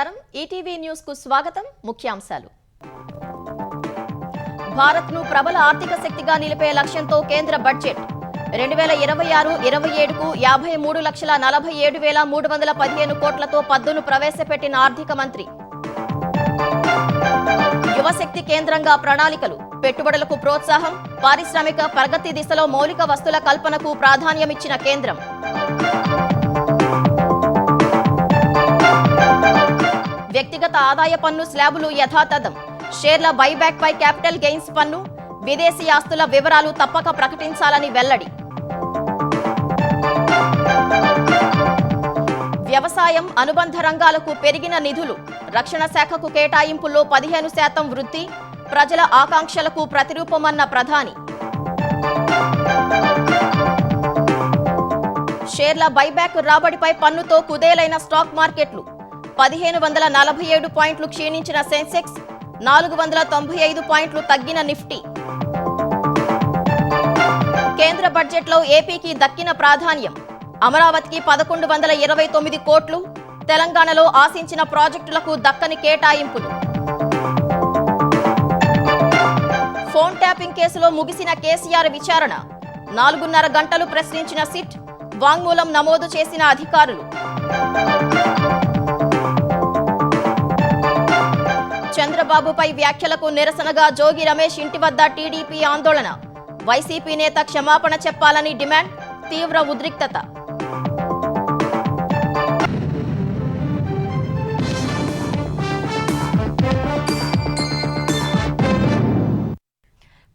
నమస్కారం ETV news కు స్వాగతం ముఖ్యాంశాలు భారత్ను ప్రబల ఆర్థిక శక్తిగా నిలిపే లక్ష్యంతో కేంద్ర బడ్జెట్ 2026-27 కు 53,47,315 కోట్లతో పద్దును ప్రవేశపెట్టిన ఆర్థిక మంత్రి యువశక్తి కేంద్రంగా ప్రణాళికలు పెట్టుబడులకు ప్రోత్సాహం పారిశ్రామిక ప్రగతి దిశలో మౌలిక వస్తుల కల్పనకు ప్రాధాన్యమిచ్చిన కేంద్రం వ్యక్తిగత ఆదాయ పన్ను స్లాబులు యథాతథం షేర్ల బైబ్యాక్ పై క్యాపిటల్ గెయిన్స్ పన్ను విదేశీ ఆస్తుల వివరాలు తప్పక ప్రకటించాలని వెల్లడి వ్యవసాయం అనుబంధ రంగాలకు పెరిగిన నిధులు రక్షణ శాఖకు కేటాయింపుల్లో 15% వృద్ధి ప్రజల ఆకాంక్షలకు ప్రతిరూపమన్న ప్రధాని షేర్ల బైబ్యాక్ రాబడిపై పన్నుతో కుదేలైన స్టాక్ మార్కెట్లు 1547 పాయింట్లు క్షీణించిన సెన్సెక్స్ 495 పాయింట్లు తగ్గిన నిఫ్టీ కేంద్ర బడ్జెట్లో ఏపీకి దక్కిన ప్రాధాన్యం అమరావతికి 1129 కోట్లు తెలంగాణలో ఆశించిన ప్రాజెక్టులకు దక్కని కేటాయింపులు ఫోన్ ట్యాపింగ్ కేసులో ముగిసిన కేసీఆర్ విచారణ 4.5 గంటలు ప్రశ్నించిన సిట్ వాంగ్మూలం నమోదు చేసిన అధికారులు చంద్రబాబుపై వ్యాఖ్యలకు నిరసనగా జోగి రమేష్ ఇంటి వద్ద టీడీపీ ఆందోళన వైసీపీ నేత క్షమాపణ చెప్పాలని డిమాండ్ తీవ్ర ఉద్రిక్తత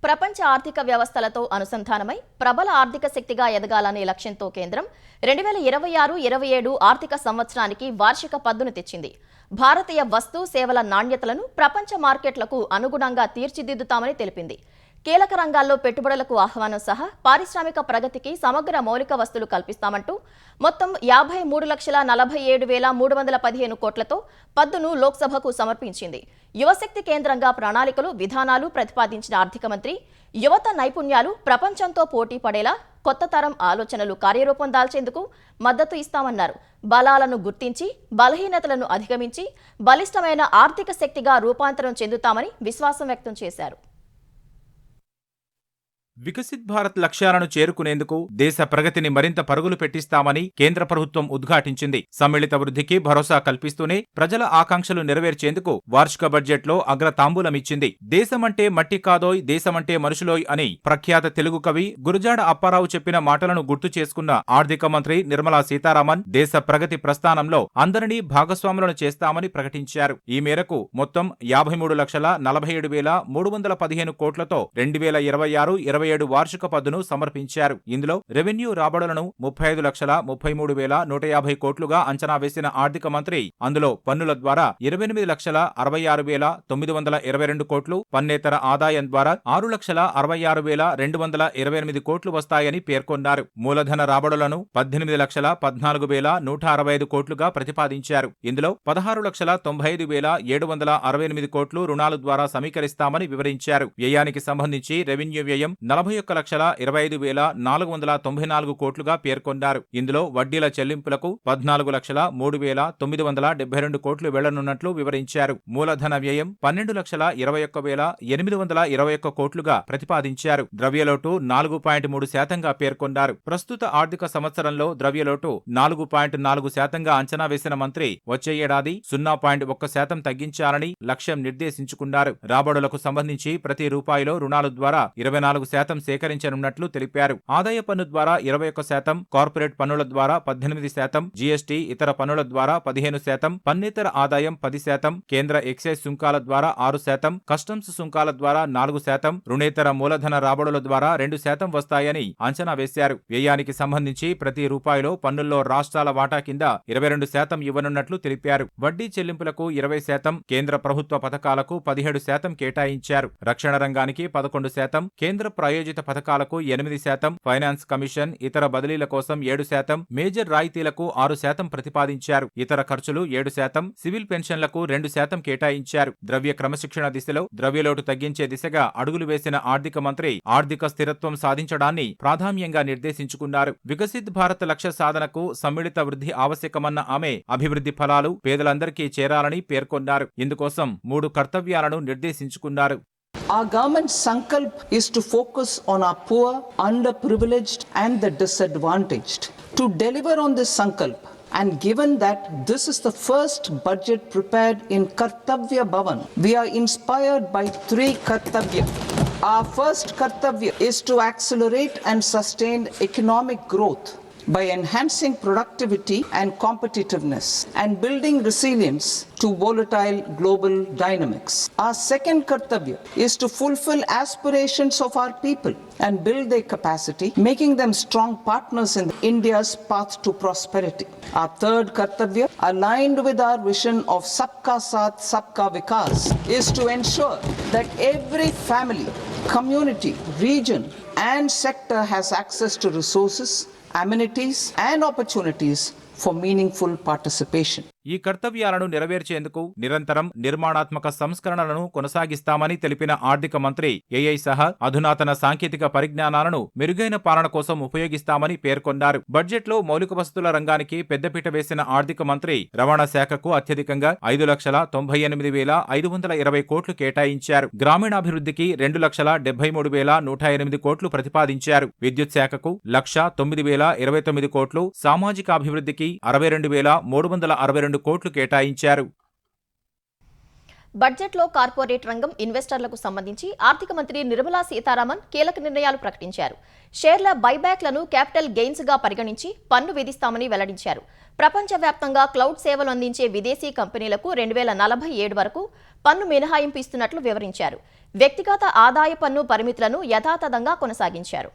ప్రపంచ ఆర్థిక వ్యవస్థలతో అనుసంధానమై ప్రబల ఆర్థిక శక్తిగా ఎదగాలనే లక్ష్యంతో కేంద్రం 2026-27 ఆర్థిక సంవత్సరానికి వార్షిక పద్దును తెచ్చింది. భారతీయ వస్తు సేవల నాణ్యతలను ప్రపంచ మార్కెట్లకు అనుగుణంగా తీర్చిదిద్దుతామని తెలిపింది. కీలక రంగాల్లో పెట్టుబడులకు ఆహ్వానం సహా పారిశ్రామిక ప్రగతికి సమగ్ర మౌలిక వస్తువులు కల్పిస్తామంటూ మొత్తం 53,47,315 కోట్లతో పద్దును లోక్సభకు సమర్పించింది. యువశక్తి కేంద్రంగా ప్రణాళికలు విధానాలు ప్రతిపాదించిన ఆర్థిక మంత్రి యువత నైపుణ్యాలు ప్రపంచంతో పోటీ పడేలా కొత్త తరం ఆలోచనలు కార్యరూపం దాల్చేందుకు మద్దతు ఇస్తామన్నారు. బలాలను గుర్తించి బలహీనతలను అధిగమించి బలిష్టమైన ఆర్థిక శక్తిగా రూపాంతరం చెందుతామని విశ్వాసం వ్యక్తం చేశారు. వికసిత్ భారత్ లక్ష్యాలను చేరుకునేందుకు దేశ ప్రగతిని మరింత పరుగులు పెట్టిస్తామని కేంద్ర ప్రభుత్వం ఉద్ఘాటించింది. సమ్మిళిత వృద్ధికి భరోసా కల్పిస్తూనే ప్రజల ఆకాంక్షలు నెరవేర్చేందుకు వార్షిక బడ్జెట్లో అగ్రతాంబూలమిచ్చింది. దేశమంటే మట్టి కాదోయ్ దేశమంటే మనుషులోయ్ అని ప్రఖ్యాత తెలుగు కవి గురజాడ అప్పారావు చెప్పిన మాటలను గుర్తు చేసుకున్న ఆర్థిక మంత్రి నిర్మలా సీతారామన్ దేశ ప్రగతి ప్రస్థానంలో అందరినీ భాగస్వాములను చేస్తామని ప్రకటించారు. ఈ మేరకు మొత్తం 53,47,315 కోట్లతో 2026-27 వార్షిక పద్దును సమర్పించారు. ఇందులో రెవెన్యూ రాబడులను 35,33,150 కోట్లుగా అంచనా వేసిన ఆర్థిక మంత్రి అందులో పన్నుల ద్వారా 28,66,922 కోట్లు, పన్నేతర ఆదాయం ద్వారా 6,66,228 కోట్లు వస్తాయని పేర్కొన్నారు. మూలధన రాబడులను 18,14,165 కోట్లుగా ప్రతిపాదించారు. ఇందులో 16,95,768 కోట్లు రుణాల ద్వారా సమీకరిస్తామని వివరించారు. వ్యయానికి సంబంధించి రెవెన్యూ వ్యయం 41,25,494 కోట్లుగా పేర్కొన్నారు. ఇందులో వడ్డీల చెల్లింపులకు 14,03,972 కోట్లు వెళ్లనున్నట్లు వివరించారు. మూలధన వ్యయం 12,21,821 కోట్లుగా ప్రతిపాదించారు. ద్రవ్యలోటు 4.3% పేర్కొన్నారు. ప్రస్తుత ఆర్థిక సంవత్సరంలో ద్రవ్యలోటు 4.4% అంచనా వేసిన మంత్రి వచ్చే ఏడాది 0.1% తగ్గించాలని లక్ష్యం నిర్దేశించుకున్నారు. రాబడులకు సంబంధించి ప్రతి రూపాయిలో రుణాల ద్వారా 24% సేకరించనున్నట్లు తెలిపారు. ఆదాయ పన్ను ద్వారా 21%, కార్పొరేట్ పన్నుల ద్వారా 18%, జీఎస్టీ ఇతర పన్నుల ద్వారా 15%, పన్నేతర ఆదాయం 10%, కేంద్ర ఎక్సైజ్ సుంకాల ద్వారా 6%, కస్టమ్స్ సుంకాల ద్వారా 4%, రుణేతర మూలధన రాబడుల ద్వారా 2% వస్తాయని అంచనా వేశారు. వ్యయానికి సంబంధించి ప్రతి రూపాయిలో పన్నుల్లో రాష్ట్రాల వాటా కింద 22% ఇవ్వనున్నట్లు తెలిపారు. వడ్డీ చెల్లింపులకు 20%, కేంద్ర ప్రభుత్వ పథకాలకు 17% కేటాయించారు. రక్షణ రంగానికి 11%, కేంద్ర ప్రాయోజిత పథకాలకు 8%, ఫైనాన్స్ కమిషన్, ఇతర బదిలీల కోసం 7%, మేజర్ రాయితీలకు 6% ప్రతిపాదించారు. ఇతర ఖర్చులు 7%, సివిల్ పెన్షన్లకు 2% కేటాయించారు. ద్రవ్య క్రమశిక్షణ దిశలో ద్రవ్యలోటు తగ్గించే దిశగా అడుగులు వేసిన ఆర్థిక మంత్రి ఆర్థిక స్థిరత్వం సాధించడాన్ని ప్రాధాన్యంగా నిర్దేశించుకున్నారు. వికసిత్ భారత్ లక్ష్య సాధనకు సమ్మిళిత వృద్ధి ఆవశ్యకమన్న ఆమె అభివృద్ధి ఫలాలు పేదలందరికీ చేరాలని పేర్కొన్నారు. ఇందుకోసం 3 కర్తవ్యాలను నిర్దేశించుకున్నారు. Our government's sankalp is to focus on our poor, underprivileged and the disadvantaged. To deliver on this sankalp, and given that this is the first budget prepared in Kartavya Bhavan, we are inspired by 3 Kartavya. Our first Kartavya is to accelerate and sustain economic growth by enhancing productivity and competitiveness and building resilience to volatile global dynamics. Our second Kartavya is to fulfill aspirations of our people and build their capacity, making them strong partners in India's path to prosperity. Our third Kartavya, aligned with our vision of Sabka Saath, Sabka Vikas, is to ensure that every family, community, region and sector has access to resources, amenities and opportunities for meaningful participation. ఈ కర్తవ్యాలను నెరవేర్చేందుకు నిరంతరం నిర్మాణాత్మక సంస్కరణలను కొనసాగిస్తామని తెలిపిన ఆర్థిక మంత్రి AI సహా అధునాతన సాంకేతిక పరిజ్ఞానాలను మెరుగైన పాలన కోసం ఉపయోగిస్తామని పేర్కొన్నారు. బడ్జెట్లో మౌలిక వసతుల రంగానికి పెద్దపీట వేసిన ఆర్థిక మంత్రి రవాణా శాఖకు అత్యధికంగా 5,98,520 కోట్లు కేటాయించారు. గ్రామీణాభివృద్ధికి 2,73,108 కోట్లు ప్రతిపాదించారు. విద్యుత్ శాఖకు 1,09,029 కోట్లు, సామాజికాభివృద్ధికి 62,362 కోట్లు కేటాయించారు. బడ్జెట్లో కార్పొరేట్ రంగం, ఇన్వెస్టర్లకు సంబంధించి ఆర్థిక మంత్రి నిర్మలా సీతారామన్ కీలక నిర్ణయాలు ప్రకటించారు. షేర్ల బైబ్యాక్లను క్యాపిటల్ గెయిన్స్ గా పరిగణించి పన్ను విధిస్తామని వెల్లడించారు. ప్రపంచవ్యాప్తంగా క్లౌడ్ సేవలు అందించే విదేశీ కంపెనీలకు 2047 వరకు పన్ను మినహాయింపు ఇస్తున్నట్లు వివరించారు. వ్యక్తిగత ఆదాయ పన్ను పరిమితులను యథాతథంగా కొనసాగించారు.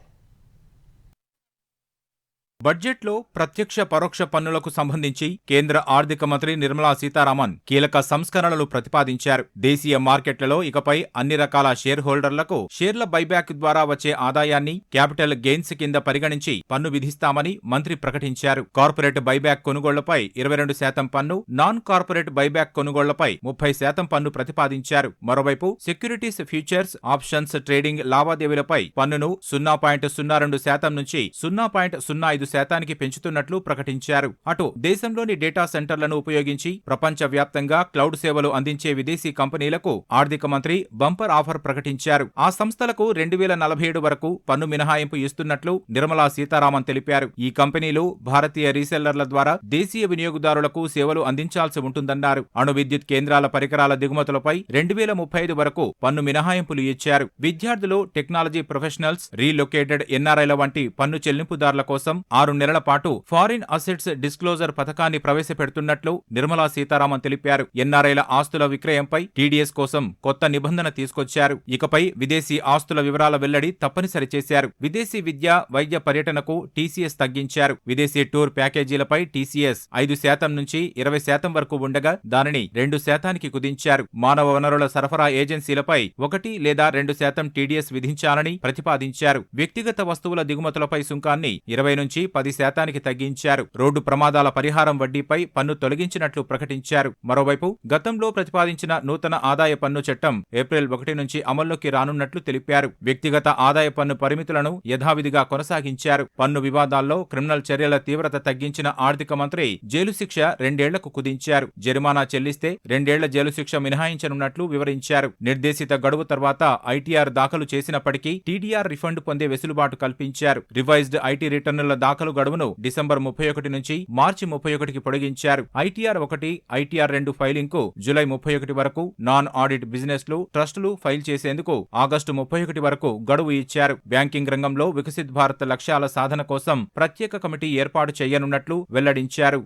బడ్జెట్లో ప్రత్యక్ష పరోక్ష పన్నులకు సంబంధించి కేంద్ర ఆర్థిక మంత్రి నిర్మలా సీతారామన్ కీలక సంస్కరణలు ప్రతిపాదించారు. దేశీయ మార్కెట్లలో ఇకపై అన్ని రకాల షేర్ హోల్డర్లకు షేర్ల బైబ్యాక్ ద్వారా వచ్చే ఆదాయాన్ని క్యాపిటల్ గెయిన్స్ కింద పరిగణించి పన్ను విధిస్తామని మంత్రి ప్రకటించారు. కార్పొరేట్ బైబ్యాక్ కొనుగోళ్లపై 22% పన్ను, నాన్ కార్పొరేట్ బైబ్యాక్ కొనుగోళ్లపై 30% పన్ను ప్రతిపాదించారు. మరోవైపు సెక్యూరిటీస్, ఫ్యూచర్స్, ఆప్షన్స్ ట్రేడింగ్ లావాదేవీలపై పన్నును 0.02% నుంచి 0.05% పెంచుతున్నట్లు ప్రకటించారు. అటు దేశంలోని డేటా సెంటర్లను ఉపయోగించి ప్రపంచవ్యాప్తంగా క్లౌడ్ సేవలు అందించే విదేశీ కంపెనీలకు ఆర్థిక మంత్రి బంపర్ ఆఫర్ ప్రకటించారు. ఆ సంస్థలకు 2047 వరకు పన్ను మినహాయింపు ఇస్తున్నట్లు నిర్మలా సీతారామన్ తెలిపారు. ఈ కంపెనీలు భారతీయ రీసెల్లర్ల ద్వారా దేశీయ వినియోగదారులకు సేవలు అందించాల్సి ఉంటుందన్నారు. అణు విద్యుత్ కేంద్రాల పరికరాల దిగుమతులపై 2035 వరకు పన్ను మినహాయింపులు ఇచ్చారు. విద్యార్థులు, టెక్నాలజీ ప్రొఫెషనల్స్, రీలొకేటెడ్ ఎన్ఆర్ఐల వంటి పన్ను చెల్లింపుదారుల కోసం 6 నెలల పాటు ఫారిన్ అసెట్స్ డిస్క్లోజర్ పథకాన్ని ప్రవేశపెడుతున్నట్లు నిర్మలా సీతారామన్ తెలిపారు. ఎన్ఆర్ఐల ఆస్తుల విక్రయంపై టీడీఎస్ కోసం కొత్త నిబంధన తీసుకొచ్చారు. ఇకపై విదేశీ ఆస్తుల వివరాల వెల్లడి తప్పనిసరి చేశారు. విదేశీ విద్య, వైద్య పర్యటనకు టీసీఎస్ తగ్గించారు. విదేశీ టూర్ ప్యాకేజీలపై టీసీఎస్ 5% నుంచి 20% వరకు ఉండగా దానిని 2% కుదించారు. మానవ వనరుల సరఫరా ఏజెన్సీలపై 1 లేదా 2% టీడీఎస్ విధించాలని ప్రతిపాదించారు. వ్యక్తిగత వస్తువుల దిగుమతులపై సుంకాన్ని 20 నుంచి 10% తగ్గించారు. రోడ్డు ప్రమాదాల పరిహారం వడ్డీపై పన్ను తొలగించినట్లు ప్రకటించారు. మరోవైపు గతంలో ప్రతిపాదించిన నూతన ఆదాయ పన్ను చట్టం ఏప్రిల్ 1 నుంచి అమల్లోకి రానున్నట్లు తెలిపారు. వ్యక్తిగత ఆదాయ పన్ను పరిమితులను యథావిధిగా కొనసాగించారు. పన్ను వివాదాల్లో క్రిమినల్ చర్యల తీవ్రత తగ్గించిన ఆర్థిక మంత్రి జైలు శిక్ష 2 ఏళ్లకు కుదించారు. జరిమానా చెల్లిస్తే 2 ఏళ్ల జైలు శిక్ష మినహాయించనున్నట్లు వివరించారు. నిర్దేశిత గడువు తర్వాత ఐటీఆర్ దాఖలు చేసినప్పటికీ టీడీఆర్ రిఫండ్ పొందే వెసులుబాటు కల్పించారు. రివైజ్డ్ ఐటీ రిటర్నుల దాఖలు గడువును డిసెంబర్ 31 నుంచి మార్చి 31కి పొడిగించారు. ఐటీఆర్ 1, ఐటీఆర్ 2 ఫైలింగ్ కు జూలై 31 వరకు, నాన్ ఆడిట్ బిజినెస్లు, ట్రస్టులు ఫైల్ చేసేందుకు ఆగస్టు 31 వరకు గడువు ఇచ్చారు. బ్యాంకింగ్ రంగంలో వికసిత్ భారత్ లక్ష్యాల సాధన కోసం ప్రత్యేక కమిటీ ఏర్పాటు చేయనున్నట్లు వెల్లడించారు.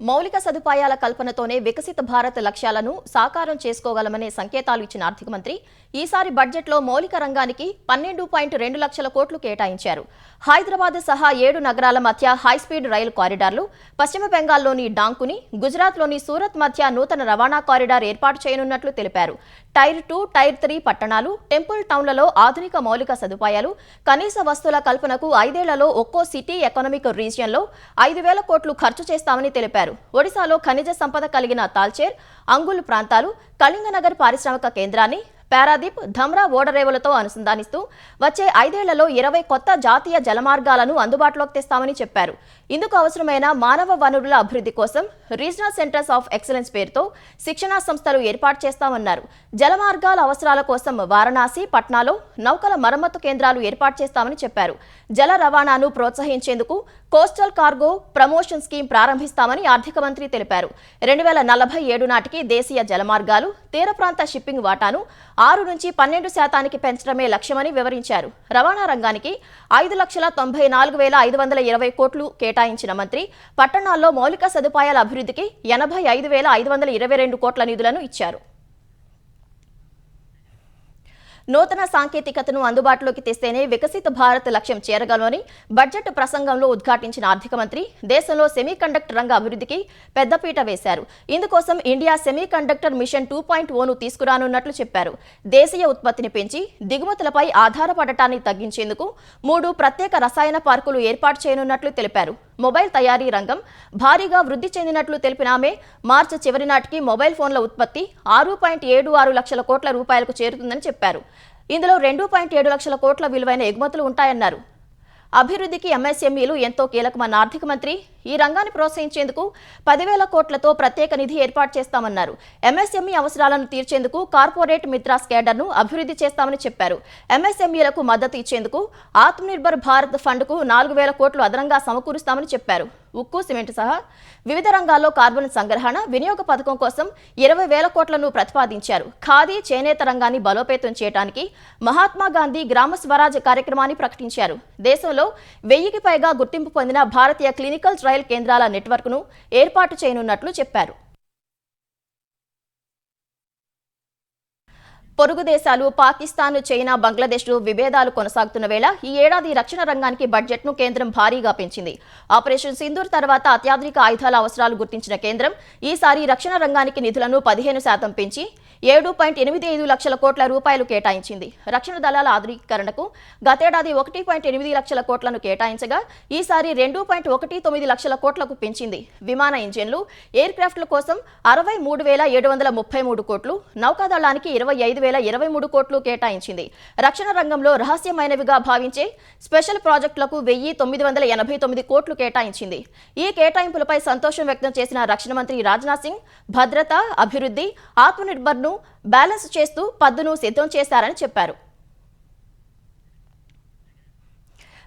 మౌలిక సదుపాయాల కల్పనతోనే వికసిత భారత్ లక్ష్యాలను సాకారం చేసుకోగలమనే సంకేతాలు ఇచ్చిన ఆర్థిక మంత్రి ఈసారి బడ్జెట్లో మౌలిక రంగానికి 12.2 లక్షల కోట్లు కేటాయించారు. హైదరాబాద్ సహా 7 నగరాల మధ్య హైస్పీడ్ రైలు కారిడార్లు, పశ్చిమ బెంగాల్లోని డాంకుని, గుజరాత్లోని సూరత్ మధ్య నూతన రవాణా కారిడార్ ఏర్పాటు చేయనున్నట్లు తెలిపారు. టైర్ 2, టైర్ 3 పట్టణాలు, టెంపుల్ టౌన్లలో ఆధునిక మౌలిక సదుపాయాలు, కనీస వస్తువుల కల్పనకు 5 ఏళ్లలో ఒక్కో సిటీ ఎకనామిక్ రీజియన్లో 5,000 కోట్లు ఖర్చు చేస్తామని తెలిపారు. ఒడిశాలో ఖనిజ సంపద కలిగిన తాల్చేర్, అంగుల్ ప్రాంతాలు, కళింగనగర్ పారిశ్రామిక కేంద్రాన్ని పారాదీప్, ధమ్రా ఓడరేవులతో అనుసంధానిస్తూ వచ్చే 5 ఏళ్లలో 20 కొత్త జాతీయ జలమార్గాలను అందుబాటులోకి తెస్తామని చెప్పారు. ఇందుకు అవసరమైన మానవ వనరుల అభివృద్ధి కోసం రీజనల్ సెంటర్స్ ఆఫ్ ఎక్సలెన్స్ పేరుతో శిక్షణా సంస్థలు ఏర్పాటు చేస్తామన్నారు. జలమార్గాల అవసరాల కోసం వారణాసి, పట్నాలో నౌకల మరమ్మతు కేంద్రాలు ఏర్పాటు చేస్తామని చెప్పారు. జల రవాణాను ప్రోత్సహించేందుకు కోస్టల్ కార్గో ప్రమోషన్ స్కీమ్ ప్రారంభిస్తామని ఆర్థిక మంత్రి తెలిపారు. 2047 నాటికి దేశీయ జలమార్గాలు, తీర ప్రాంత షిప్పింగ్ వాటాను 6 నుంచి 12% పెంచడమే లక్ష్యమని వివరించారు. రవాణా రంగానికి 5,94,520 కోట్లు కేటాయించిన మంత్రి పట్టణాల్లో మౌలిక సదుపాయాల అభివృద్ధికి 85,522 కోట్ల నిధులను ఇచ్చారు. నూతన సాంకేతికతను అందుబాటులోకి తెస్తేనే వికసిత భారత్ లక్ష్యం చేరగలమని బడ్జెట్ ప్రసంగంలో ఉద్ఘాటించిన ఆర్థిక మంత్రి దేశంలో సెమీకండక్టర్ రంగ అభివృద్ధికి పెద్దపీట వేశారు. ఇందుకోసం ఇండియా సెమీకండక్టర్ మిషన్ 2.0ను తీసుకురానున్నట్లు చెప్పారు. దేశీయ ఉత్పత్తిని పెంచి దిగుమతులపై ఆధారపడటాన్ని తగ్గించేందుకు 3 ప్రత్యేక రసాయన పార్కులు ఏర్పాటు చేయనున్నట్లు తెలిపారు. మొబైల్ తయారీ రంగం భారీగా వృద్ధి చెందినట్లు తెలిపిన ఆమె మార్చి చివరి నాటికి మొబైల్ ఫోన్ల ఉత్పత్తి 6.76 లక్షల కోట్ల రూపాయలకు చేరుతుందని చెప్పారు. ఇందులో 2.7 లక్షల కోట్ల విలువైన ఎగుమతులు ఉంటాయన్నారు. అభివృద్ధికి ఎంఎస్ఎంఈలు ఎంతో కీలకమన్న ఆర్థిక మంత్రి ఈ రంగాన్ని ప్రోత్సహించేందుకు 10,000 కోట్లతో ప్రత్యేక నిధి ఏర్పాటు చేస్తామన్నారు. ఎంఎస్ఎంఈ అవసరాలను తీర్చేందుకు కార్పొరేట్ మిత్రాస్ కేడర్ను అభివృద్ధి చేస్తామని చెప్పారు. ఎంఎస్ఎంఈలకు మద్దతు ఇచ్చేందుకు ఆత్మనిర్భర్ భారత్ ఫండ్కు 4,000 కోట్లు అదనంగా సమకూరుస్తామని చెప్పారు. ఉక్కు, సిమెంట్ సహా వివిధ రంగాల్లో కార్బన్ సంగ్రహణ, వినియోగ పథకం కోసం 20,000 కోట్లను ప్రతిపాదించారు. ఖాదీ, చేనేత రంగాన్ని బలోపేతం చేయడానికి మహాత్మా గాంధీ గ్రామ స్వరాజ్ కార్యక్రమాన్ని ప్రకటించారు. దేశంలో 1000కి పైగా గుర్తింపు పొందిన భారతీయ క్లినికల్ ట్రయల్ కేంద్రాల నెట్వర్క్ను ఏర్పాటు చేయనున్నట్లు చెప్పారు. పొరుగు దేశాలు పాకిస్తాన్, చైనా, బంగ్లాదేశ్లు విభేదాలు కొనసాగుతున్న వేళ ఈ ఏడాది రక్షణ రంగానికి బడ్జెట్ను కేంద్రం భారీగా పెంచింది. ఆపరేషన్ సింధూర్ తర్వాత అత్యాధునిక ఆయుధాల అవసరాలు గుర్తించిన కేంద్రం ఈసారి రక్షణ రంగానికి నిధులను 15% పెంచి 7.85 లక్షల కోట్ల రూపాయలు కేటాయించింది. రక్షణ దళాల ఆధునీకరణకు గతేడాది 1.8 లక్షల కోట్లను కేటాయించగా ఈసారి 2.19 లక్షల కోట్లకు పెంచింది. విమాన ఇంజిన్లు, ఎయిర్ క్రాఫ్ట్ల కోసం 63,733 కోట్లు, నౌకాదళానికి 25,023 కోట్లు కేటాయించింది. రక్షణ రంగంలో రహస్యమైనవిగా భావించే స్పెషల్ ప్రాజెక్టులకు 1,989 కోట్లు కేటాయించింది. ఈ కేటాయింపులపై సంతోషం వ్యక్తం చేసిన రక్షణ మంత్రి రాజ్నాథ్ సింగ్ భద్రత, అభివృద్ధి, ఆత్మనిర్భర్ను బ్యాలెన్స్ చేస్తూ పద్దును సిద్ధం చేశారని చెప్పారు.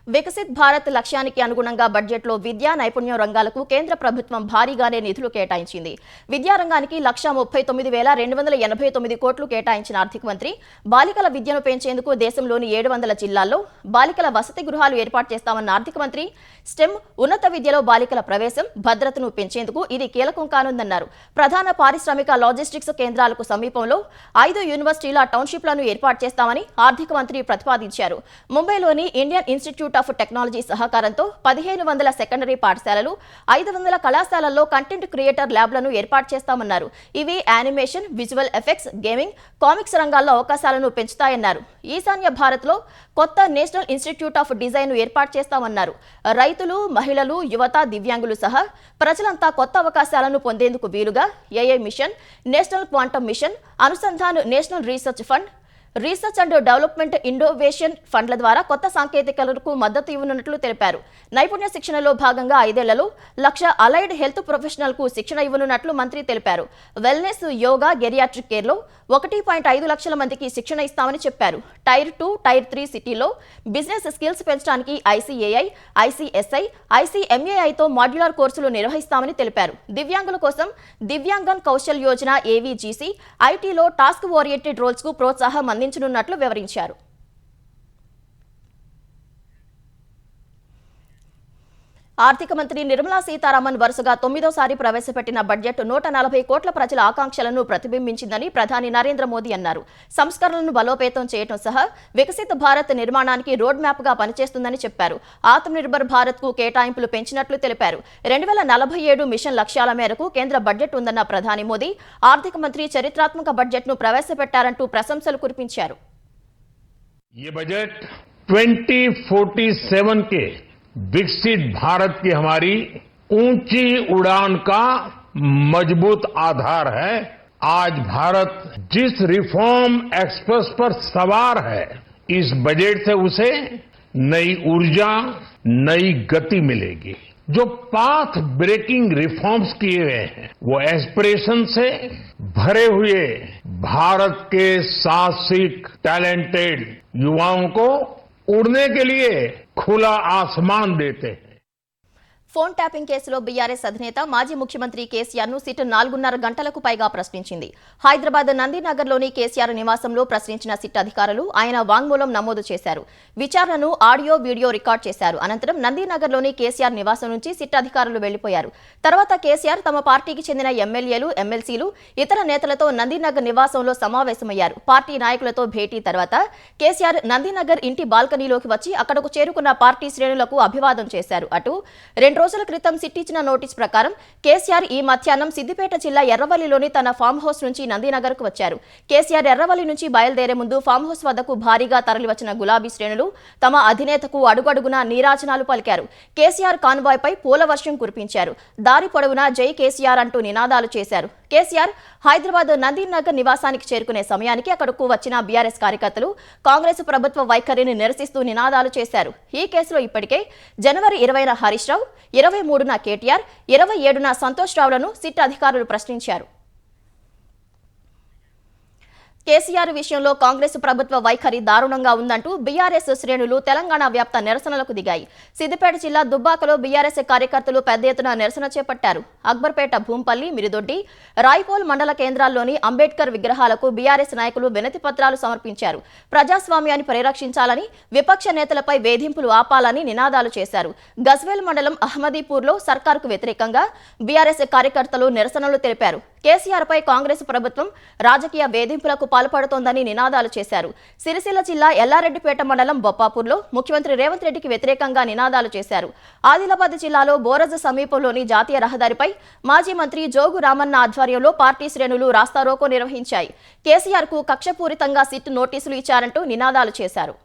వికసిత్ భారత్ లక్ష్యానికి అనుగుణంగా బడ్జెట్లో విద్యా, నైపుణ్యం రంగాలకు కేంద్ర ప్రభుత్వం భారీగానే నిధులు కేటాయించింది. విద్యారంగానికి 1,39,289 కోట్లు కేటాయించిన ఆర్థిక మంత్రి బాలికల విద్యను పెంచేందుకు దేశంలోని 700 జిల్లాల్లో బాలికల వసతి గృహాలు ఏర్పాటు చేస్తామన్న ఆర్థిక మంత్రి స్టెమ్, ఉన్నత విద్యలో బాలికల ప్రవేశం, భద్రతను పెంచేందుకు ఇది కీలకం కానుందన్నారు. ప్రధాన పారిశ్రామిక లాజిస్టిక్స్ కేంద్రాలకు సమీపంలో 5 యూనివర్సిటీల టౌన్షిప్లను ఏర్పాటు చేస్తామని ఆర్థిక మంత్రి ప్రతిపాదించారు. ముంబైలోని ఇండియన్ ఇన్స్టిట్యూట్ ఆఫ్ టెక్నాలజీ సహకారంతో 1,500 సెకండరీ పాఠశాలలు, 500 కళాశాలల్లో కంటెంట్ క్రియేటర్ ల్యాబ్లను ఏర్పాటు చేస్తామన్నారు. ఇవి animation, visual effects, gaming, comics రంగాల్లో అవకాశాలను పెంచుతాయన్నారు. ఈశాన్య భారత్లో కొత్త నేషనల్ ఇన్స్టిట్యూట్ ఆఫ్ డిజైన్ ఏర్పాటు చేస్తామన్నారు. రైతులు, మహిళలు, యువత, దివ్యాంగులు సహా ప్రజలంతా కొత్త అవకాశాలను పొందేందుకు వీలుగా AI mission, national quantum mission, Anusandhan national research fund, research and development innovation ఫండ్ల ద్వారా కొత్త సాంకేతికతలకు మద్దతు ఇవ్వనున్నట్లు తెలిపారు. నైపుణ్య శిక్షణలో భాగంగా 5 ఏళ్లలో 1,00,000 అలైడ్ హెల్త్ ప్రొఫెషనల్కు శిక్షణ ఇవ్వనున్నట్లు మంత్రి తెలిపారు. వెల్నెస్, యోగా, గెరియాట్రిక్ కేర్లో 1.5 లక్షల మందికి శిక్షణ ఇస్తామని చెప్పారు. టైర్ 2, టైర్ 3 సిటీలో బిజినెస్ స్కిల్స్ పెంచడానికి ఐసీఏఐ, ఐసీఎస్ఐ, ఐసీఎంఏఐతో మాడ్యులర్ కోర్సులు నిర్వహిస్తామని తెలిపారు. దివ్యాంగుల కోసం దివ్యాంగన్ కౌశల్ యోజన, ఏవీజీసీ, ఐటీలో టాస్క్ ఓరియంటెడ్ రోల్స్కు ప్రోత్సాహం అందించనున్నట్లు వివరించారు. ఆర్థిక మంత్రి నిర్మలా సీతారామన్ వరుసగా 9వ ప్రవేశపెట్టిన బడ్జెట్ 140 కోట్ల ప్రజల ఆకాంక్షలను ప్రతిబింబించిందని ప్రధాని నరేంద్ర మోదీ అన్నారు. సంస్కరణలను బలోపేతం చేయడం సహా వికసిత భారత్ నిర్మాణానికి రోడ్ మ్యాప్ గా పనిచేస్తుందని చెప్పారు. ఆత్మనిర్భర్ భారత్ కు కేటాయింపులు పెంచినట్లు తెలిపారు. 2047 మిషన్ లక్ష్యాల మేరకు కేంద్ర బడ్జెట్ ఉందన్న ప్రధాని మోదీ ఆర్థిక మంత్రి చరిత్రాత్మక బడ్జెట్ ను ప్రవేశపెట్టారంటూ ప్రశంసలు కురిపించారు. ये बजट 2047 के विकसित भारत की हमारी ऊंची उड़ान का मजबूत आधार है. आज भारत जिस रिफॉर्म एक्सप्रेस पर सवार है, इस बजट से उसे नई ऊर्जा, नई गति मिलेगी. जो पाथ ब्रेकिंग रिफॉर्म्स किए गए हैं, वो एस्पिरेशन से भरे हुए भारत के साहसिक, टैलेंटेड युवाओं को उड़ने के लिए खुला आसमान देते हैं. ఫోన్ ట్యాపింగ్ కేసులో బీఆర్ఎస్ అధినేత మాజీ ముఖ్యమంత్రి కేసీఆర్ ను సిట్ 4.5 గంటలకు పైగా ప్రశ్నించింది. హైదరాబాద్ నందినగర్లోని కేసీఆర్ నివాసంలో ప్రశ్నించిన సిట్ అధికారులు ఆయన వాంగ్మూలం నమోదు చేశారు. విచారణను ఆడియో, వీడియో రికార్డ్ చేశారు. అనంతరం నందినగర్లోని కేసీఆర్ నివాసం నుంచి సిట్ అధికారులు వెళ్లిపోయారు. తర్వాత కేసీఆర్ తమ పార్టీకి చెందిన ఎమ్మెల్యేలు, ఎమ్మెల్సీలు, ఇతర నేతలతో నందినగర్ నివాసంలో సమావేశమయ్యారు. పార్టీ నాయకులతో భేటీ తర్వాత కేసీఆర్ నందినగర్ ఇంటి బాల్కనీలోకి వచ్చి అక్కడకు చేరుకున్న పార్టీ శ్రేణులకు అభివాదం చేశారు. అటు 2 రోజుల క్రితం సిట్ ఇచ్చిన నోటీస్ ప్రకారం కేసీఆర్ ఈ మధ్యాహ్నం సిద్దిపేట జిల్లా ఎర్రవల్లిలోని తన ఫామ్ హౌస్ నుంచి నందినగర్కు వచ్చారు. కేసీఆర్ ఎర్రవల్లి నుంచి బయలుదేరే ముందు ఫామ్ హౌస్ వద్దకు భారీగా తరలివచ్చిన గులాబీ శ్రేణులు తమ అధినేతకు అడుగడుగునా నీరాజనాలు పలికారు. కేసీఆర్ కాన్వాయ్ పై పూల వర్షం కురిపించారు. దారి పొడవునా జై కేసీఆర్ అంటూ నినాదాలు చేశారు. కేసీఆర్ హైదరాబాద్ నందినగర్ నివాసానికి చేరుకునే సమయానికి అక్కడకు వచ్చిన బీఆర్ఎస్ కార్యకర్తలు కాంగ్రెస్ ప్రభుత్వ వైఖరిని నిరసిస్తూ నినాదాలు చేశారు. ఈ కేసులో ఇప్పటికే జనవరి 20న హరీష్ రావు, 23న కేటీఆర్, 27న సంతోష్ రావులను సిట్ అధికారులు ప్రశ్నించారు. కేసీఆర్ విషయంలో కాంగ్రెస్ ప్రభుత్వ వైఖరి దారుణంగా ఉందంటూ బీఆర్ఎస్ శ్రేణులు తెలంగాణ వ్యాప్త నిరసనలకు దిగాయి. సిద్దిపేట జిల్లా దుబ్బాకలో బీఆర్ఎస్ కార్యకర్తలు పెద్ద ఎత్తున నిరసన చేపట్టారు. అక్బర్పేట, భూంపల్లి, మిరిదొడ్డి, రాయ్పోల్ మండల కేంద్రాల్లోని అంబేద్కర్ విగ్రహాలకు బీఆర్ఎస్ నాయకులు వినతి పత్రాలు సమర్పించారు. ప్రజాస్వామ్యాన్ని పరిరక్షించాలని, విపక్ష నేతలపై వేధింపులు ఆపాలని నినాదాలు చేశారు. గజ్వేల్ మండలం అహ్మదీపూర్లో సర్కార్కు వ్యతిరేకంగా బీఆర్ఎస్ కార్యకర్తలు నిరసనలు తెలిపారు. కేసీఆర్ పై కాంగ్రెస్ ప్రభుత్వం రాజకీయ వేధింపులకు పాల్పడుతోందని నినాదాలు చేశారు. సిరిసిల్ల జిల్లా ఎల్లారెడ్డిపేట మండలం బొప్పాపూర్లో ముఖ్యమంత్రి రేవంత్ రెడ్డికి వ్యతిరేకంగా నినాదాలు చేశారు. ఆదిలాబాద్ జిల్లాలో బోరజ్ సమీపంలోని జాతీయ రహదారిపై మాజీ మంత్రి జోగు రామన్న ఆధ్వర్యంలో పార్టీ శ్రేణులు రాస్తారోకో నిర్వహించాయి. కేసీఆర్ కు కక్షపూరితంగా సిట్ నోటీసులు ఇచ్చారంటూ నినాదాలు చేశారు.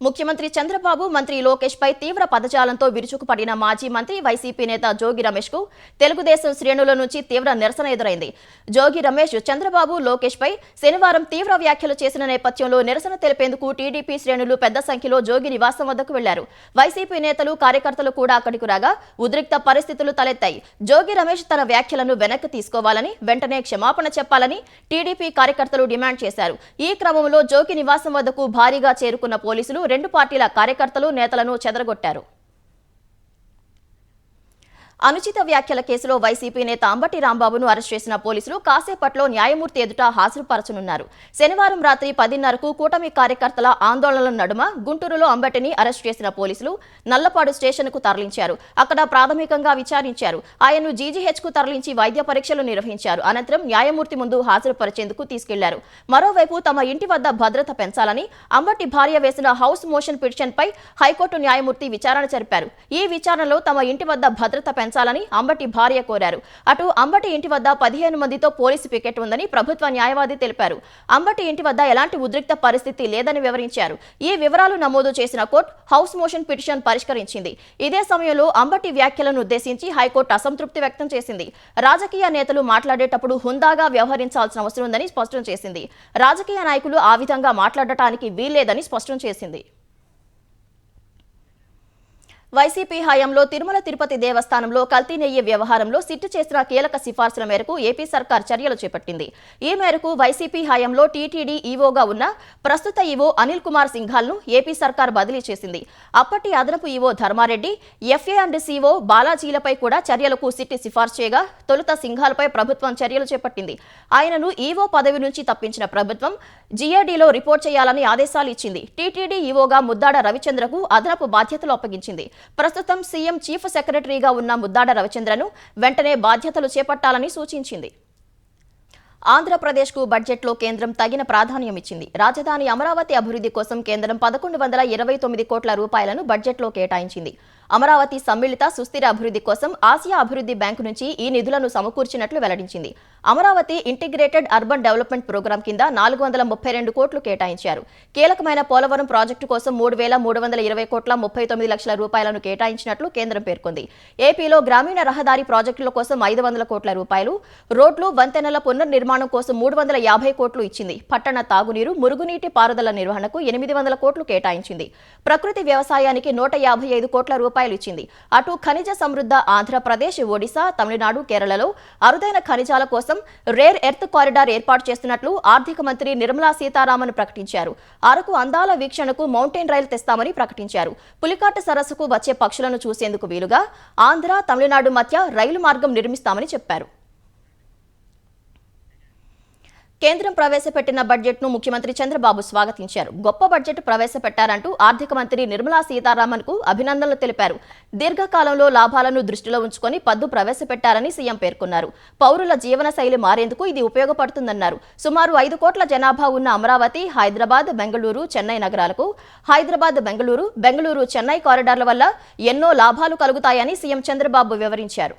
ముఖ్యమంత్రి చంద్రబాబు, మంత్రి లోకేష్ పై తీవ్ర పదజాలంతో విరుచుకుపడిన మాజీ మంత్రి వైసీపీ నేత జోగి రమేష్ కు తెలుగుదేశం శ్రేణుల నుంచి తీవ్ర నిరసన ఎదురైంది. జోగి రమేష్ చంద్రబాబు, లోకేష్ పై శనివారం తీవ్ర వ్యాఖ్యలు చేసిన నేపథ్యంలో నిరసన తెలిపేందుకు టీడీపీ శ్రేణులు పెద్ద సంఖ్యలో జోగి నివాసం వద్దకు వెళ్లారు. వైసీపీ నేతలు, కార్యకర్తలు కూడా అక్కడికి రాగా ఉద్రిక్త పరిస్థితులు తలెత్తాయి. జోగి రమేష్ తన వ్యాఖ్యలను వెనక్కి తీసుకోవాలని, వెంటనే క్షమాపణ చెప్పాలని టీడీపీ కార్యకర్తలు డిమాండ్ చేశారు. ఈ క్రమంలో జోగి నివాసం వద్దకు భారీగా చేరుకున్న పోలీసులు 2 పార్టీల కార్యకర్తలు, నేతలను చెదరగొట్టారు. అనుచిత వ్యాఖ్యల కేసులో వైసీపీ నేత అంబటి రాంబాబును అరెస్ట్ చేసిన పోలీసులు కాసేపట్లో న్యాయమూర్తి ఎదుట హాజరుపరచనున్నారు. శనివారం రాత్రి 10:30కు కూటమి కార్యకర్తల ఆందోళనల నడుమ గుంటూరులో అంబటిని అరెస్ట్ చేసిన పోలీసులు నల్లపాడు స్టేషన్కు తరలించారు. అక్కడ ప్రాథమికంగా విచారించారు. ఆయన్ను జీజీహెచ్కు తరలించి వైద్య పరీక్షలు నిర్వహించారు. అనంతరం న్యాయమూర్తి ముందు హాజరుపరిచేందుకు తీసుకెళ్లారు. మరోవైపు తమ ఇంటి వద్ద భద్రత పెంచాలని అంబటి భార్య వేసిన హౌస్ మోషన్ పిటిషన్పై హైకోర్టు న్యాయమూర్తి విచారణ జరిపారు. ఈ విచారణలో తమ ఇంటి వద్ద భద్రత పెంచాలని అంబటి భార్య కోరారు. అటు అంబటి ఇంటి వద్ద 15 మందితో పోలీసు పికెట్ ఉందని ప్రభుత్వ న్యాయవాది తెలిపారు. అంబటి ఇంటి వద్ద ఎలాంటి ఉద్రిక్త పరిస్థితి లేదని వివరించారు. ఈ వివరాలు నమోదు చేసిన కోర్టు హౌస్ మోషన్ పిటిషన్ పరిష్కరించింది. ఇదే సమయంలో అంబటి వ్యాఖ్యలను ఉద్దేశించి హైకోర్టు అసంతృప్తి వ్యక్తం చేసింది. రాజకీయ నేతలు మాట్లాడేటప్పుడు హుందాగా వ్యవహరించాల్సిన అవసరం ఉందని స్పష్టం చేసింది. రాజకీయ నాయకులు ఆ విధంగా మాట్లాడటానికి వీల్లేదని స్పష్టం చేసింది. వైసీపీ హయాంలో తిరుమల తిరుపతి దేవస్థానంలో కల్తీ నెయ్యి వ్యవహారంలో సిట్టు చేసిన కీలక సిఫార్సుల మేరకు ఏపీ సర్కార్ చర్యలు చేపట్టింది. ఈ మేరకు వైసీపీ హయాంలో టీటీడీ ఈవోగా ఉన్న ప్రస్తుత ఈవో అనిల్ కుమార్ సింఘాల్ను ఏపీ సర్కార్ బదిలీ చేసింది. అప్పటి అదనపు EO Dharmareddy, FA and CO బాలాజీలపై కూడా చర్యలకు సిట్టి సిఫార్సు చేయగా తొలుత సింఘాల్పై ప్రభుత్వం చర్యలు చేపట్టింది. ఆయనను ఈవో పదవి నుంచి తప్పించిన ప్రభుత్వం జీఏడీలో రిపోర్ట్ చేయాలని ఆదేశాలు ఇచ్చింది. టీటీడీ ఈవోగా ముద్దాడ రవిచంద్రకు అదనపు బాధ్యతలు అప్పగించింది. ప్రస్తుతం సీఎం చీఫ్ సెక్రటరీగా ఉన్న ముద్దాడ రవిచంద్రను వెంటనే బాధ్యతలు చేపట్టాలని సూచించింది. ఆంధ్రప్రదేశ్కు బడ్జెట్లో కేంద్రం తగిన ప్రాధాన్యం ఇచ్చింది. రాజధాని అమరావతి అభివృద్ధి కోసం కేంద్రం 1129 కోట్ల రూపాయలను బడ్జెట్లో కేటాయించింది. అమరావతి సమ్మిళిత సుస్థిర అభివృద్ధి కోసం ఆసియా అభివృద్ధి బ్యాంకు నుంచి ఈ నిధులను సమకూర్చినట్లు వెల్లడించింది. Amaravati integrated urban development programme కింద 432 కోట్లు కేటాయించారు. కీలకమైన పోలవరం ప్రాజెక్టు కోసం 3,320 కోట్ల 39 లక్షల రూపాయలను కేటాయించినట్లు కేంద్రం పేర్కొంది. ఏపీలో గ్రామీణ రహదారి ప్రాజెక్టుల కోసం 500 కోట్ల రూపాయలు, రోడ్లు, వంతెనల పునర్నిర్మాణం కోసం 350 కోట్లు ఇచ్చింది. పట్టణ తాగునీరు, మురుగునీటి పారుదల నిర్వహణకు 800 కోట్లు కేటాయించింది. ప్రకృతి వ్యవసాయానికి 155 కోట్ల రూపాయలు ఇచ్చింది. అటు ఖనిజ సమృద్ధ ఆంధ్రప్రదేశ్, ఒడిశా, తమిళనాడు, కేరళలో అరుదైన ఖనిజాల కోసం రేర్ ఎర్త్ కారిడార్ ఏర్పాటు చేస్తున్నట్లు ఆర్థిక మంత్రి నిర్మలా సీతారామన్ ప్రకటించారు. అరకు అందాల వీక్షణకు మౌంటైన్ రైలు తెస్తామని ప్రకటించారు. పులికాట్ సరస్సుకు వచ్చే పక్షులను చూసేందుకు వీలుగా ఆంధ్ర, తమిళనాడు మధ్య రైలు మార్గం నిర్మిస్తామని చెప్పారు. కేంద్రం ప్రవేశపెట్టిన బడ్జెట్ను ముఖ్యమంత్రి చంద్రబాబు స్వాగతించారు. గొప్ప బడ్జెట్ ప్రవేశపెట్టారంటూ ఆర్థిక మంత్రి నిర్మలా సీతారామన్కు అభినందనలు తెలిపారు. దీర్ఘకాలంలో లాభాలను దృష్టిలో ఉంచుకొని పద్దు ప్రవేశపెట్టారని సీఎం పేర్కొన్నారు. పౌరుల జీవన శైలి మారేందుకు ఇది ఉపయోగపడుతుందన్నారు. సుమారు 5 కోట్ల జనాభా ఉన్న అమరావతి, హైదరాబాద్, బెంగళూరు, చెన్నై నగరాలకు హైదరాబాద్, బెంగళూరు, చెన్నై కారిడార్ల వల్ల ఎన్నో లాభాలు కలుగుతాయని సీఎం చంద్రబాబు వివరించారు.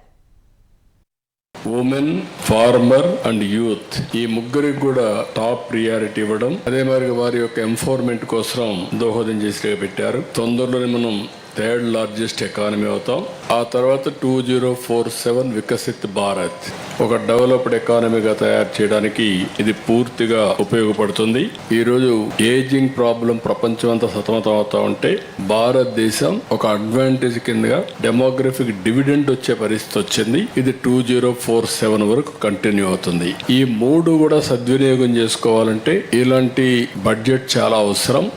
ఉమెన్, ఫార్మర్ అండ్ యూత్ ఈ ముగ్గురికి కూడా టాప్ ప్రియారిటీ ఇవ్వడం, అదే మరి వారి యొక్క ఎంపవర్మెంట్ కోసం దోహదం చేసి పెట్టారు. తొందరలోనే మనం 3rd లార్జెస్ట్ ఎకానమీ అవుతాం. ఆ తర్వాత 2047 వికసిత్ భారత్ ఒక డెవలప్డ్ ఎకానమీగా తయారు చేయడానికి ఇది పూర్తిగా ఉపయోగపడుతుంది. ఈరోజు ఏజింగ్ ప్రాబ్లం ప్రపంచం అంతా సతమతం అవుతా ఉంటే భారతదేశం ఒక అడ్వాంటేజ్ కిందగా డెమోగ్రఫిక్ డివిడెండ్ వచ్చే పరిస్థితి వచ్చింది. ఇది 2047 వరకు కంటిన్యూ అవుతుంది. ఈ 3 కూడా సద్వినియోగం చేసుకోవాలంటే ఇలాంటి బడ్జెట్ చాలా అవసరం.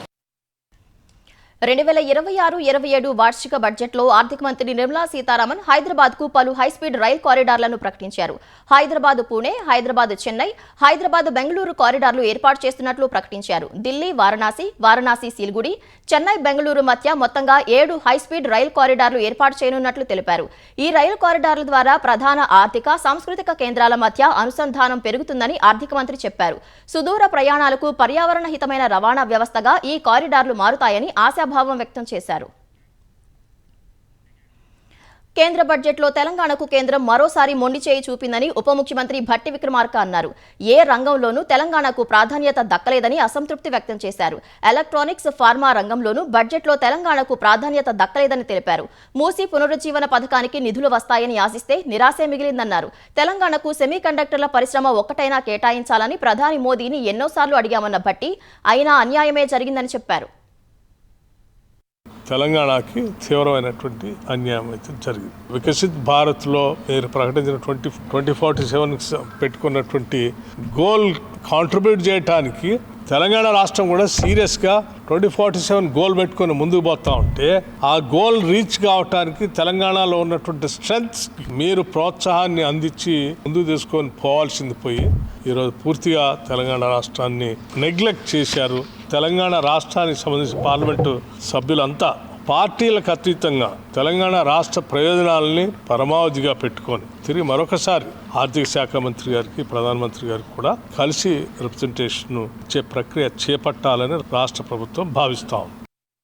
2026-27 వార్షిక బడ్జెట్లో ఆర్థిక మంత్రి నిర్మలా సీతారామన్ హైదరాబాద్కు పలు హైస్పీడ్ రైల్ కారిడార్లను ప్రకటించారు. హైదరాబాద్ పూణే, హైదరాబాద్ చెన్నై, హైదరాబాద్ బెంగళూరు కారిడార్లు ఏర్పాటు చేస్తున్నట్లు ప్రకటించారు. ఢిల్లీ వారణాసి సిలిగుడి, చెన్నై బెంగళూరు మధ్య మొత్తంగా 7 హైస్పీడ్ రైల్ కారిడార్లు ఏర్పాటు చేయనున్నట్లు తెలిపారు. ఈ రైలు కారిడార్ల ద్వారా ప్రధాన ఆర్థిక, సాంస్కృతిక కేంద్రాల మధ్య అనుసంధానం పెరుగుతుందని ఆర్థిక మంత్రి చెప్పారు. సుదూర ప్రయాణాలకు పర్యావరణ హితమైన రవాణా వ్యవస్థగా ఈ కారిడార్లు మారుతాయని ఆశాభావం వ్యక్తం చేశారు. కేంద్ర బడ్జెట్లో తెలంగాణకు కేంద్రం మరోసారి మొండి చేయి చూపిందని ఉప ముఖ్యమంత్రి భట్టి విక్రమార్క అన్నారు. ఏ రంగంలోనూ తెలంగాణకు ప్రాధాన్యత దక్కలేదని అసంతృప్తి వ్యక్తం చేశారు. ఎలక్ట్రానిక్స్, ఫార్మా రంగంలోనూ బడ్జెట్లో తెలంగాణకు ప్రాధాన్యత దక్కలేదని తెలిపారు. మూసీ పునరుజ్జీవన పథకానికి నిధులు వస్తాయని ఆశిస్తే నిరాశే మిగిలిందన్నారు. తెలంగాణకు సెమీకండక్టర్ల పరిశ్రమ ఒక్కటైనా కేటాయించాలని ప్రధాని మోదీని ఎన్నోసార్లు అడిగామన్న భట్టి అయినా అన్యాయమే జరిగిందని చెప్పారు. తెలంగాణకి తీవ్రమైనటువంటి అన్యాయం అయితే జరిగింది. వికసిత్ భారత్లో మీరు ప్రకటించిన 2047 పెట్టుకున్నటువంటి గోల్ కాంట్రిబ్యూట్ చేయడానికి తెలంగాణ రాష్ట్రం కూడా సీరియస్గా 2047 గోల్ పెట్టుకొని ముందుకు పోతా ఉంటే ఆ గోల్ రీచ్ కావటానికి తెలంగాణలో ఉన్నటువంటి స్ట్రెంగ్త్ మీరు ప్రోత్సాహాన్ని అందించి ముందుకు తీసుకొని పోవాల్సింది పోయి ఈరోజు పూర్తిగా తెలంగాణ రాష్ట్రాన్ని నెగ్లెక్ట్ చేశారు. తెలంగాణ రాష్ట్రానికి సంబంధించిన పార్లమెంటు సభ్యులంతా పార్టీలకు అతీతంగా తెలంగాణ రాష్ట్ర ప్రయోజనాలని పరమావధిగా పెట్టుకొని తిరిగి మరొకసారి ఆర్థిక శాఖ మంత్రి గారికి, ప్రధానమంత్రి గారికి కూడా కలిసి రిప్రజెంటేషన్ ఇచ్చే ప్రక్రియ చేపట్టాలని రాష్ట్ర ప్రభుత్వం భావిస్తాం.